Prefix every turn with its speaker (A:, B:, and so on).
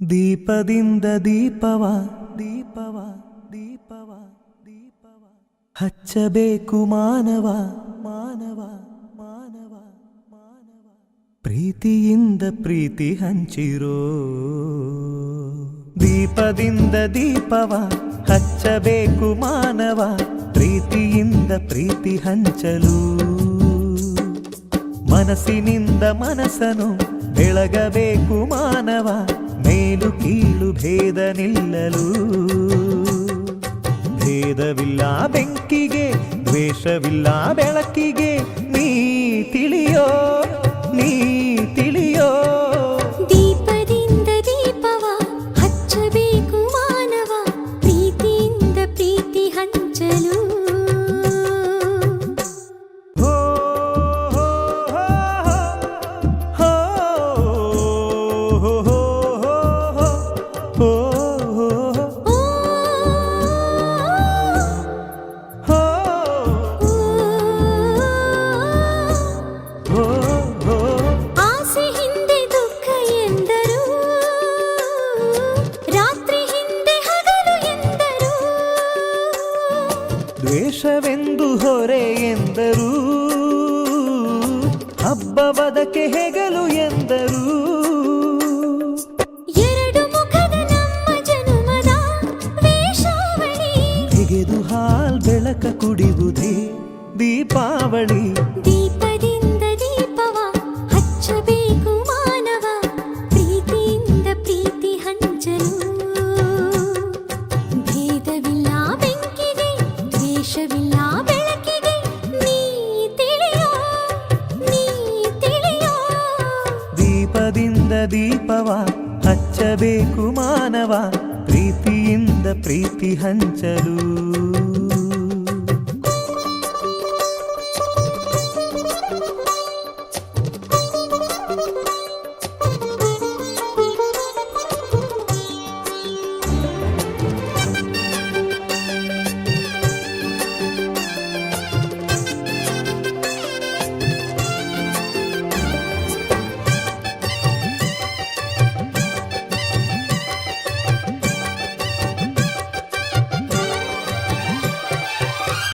A: ದೀಪದಿಂದ ದೀಪವ ದೀಪವ ದೀಪವ ದೀಪವ ಹಚ್ಚಬೇಕು ಮಾನವ ಮಾನವ ಮಾನವ ಮಾನವ ಪ್ರೀತಿಯಿಂದ ಪ್ರೀತಿ ಹಂಚಿರೋ ದೀಪದಿಂದ ದೀಪವ ಹಚ್ಚಬೇಕು ಮಾನವ ಪ್ರೀತಿಯಿಂದ ಪ್ರೀತಿ ಹಂಚಲು ಮನಸ್ಸಿನಿಂದ ಮನಸ್ಸನು ಬೆಳಗಬೇಕು ಮಾನವ ಮೇಲು ಕೀಳು ಭೇದ ನಿಲ್ಲಲು ಭೇದವಿಲ್ಲ ಬೆಂಕಿಗೆ ದ್ವೇಷವಿಲ್ಲ ಬೆಳಕಿಗೆ ನೀ ತಿಳಿಯೋ ನೀ ತಿಳಿಯೋ
B: ದೀಪದಿಂದ ದೀಪವ ಹಚ್ಚಬೇಕು ಮಾನವ ಪ್ರೀತಿಯಿಂದ ಪ್ರೀತಿ ಹಂಚಲು
A: ದ್ವೇಷವೆಂದು ಹೊರೆ ಎಂದರು ಹಬ್ಬವದಕ್ಕೆ ಹೆಗಲು ಎಂದರು
B: ಎರಡು ಮುಖದ ನಮ್ಮ ಜನುಮದ ವೇಷಾವಳಿ
A: ತೆಗೆದು ಹಾಲ್ ಬೆಳಕ ಕುಡಿಯುವುದೇ ದೀಪಾವಳಿ
B: ದೀಪದಿಂದ ದೀಪವ ಹಚ್ಚಬೇಕು ಮಾನವ ಪ್ರೀತಿಯಿಂದ ಪ್ರೀತಿ ಹಂಚಲು ಭೇದವಿಲ್ಲ ಬೆಂಕಿಗೆ ದ್ವೇಷವಿಲ್ಲ ಬೆಳಕಿಗೆ ನೀ ತಿಳಿಯೋ ನೀ ತಿಳಿಯೋ
A: ದೀಪದಿಂದ ದೀಪವ ಹಚ್ಚಬೇಕು ಮಾನವ ಪ್ರೀತಿಯಿಂದ ಪ್ರೀತಿ ಹಂಚಲು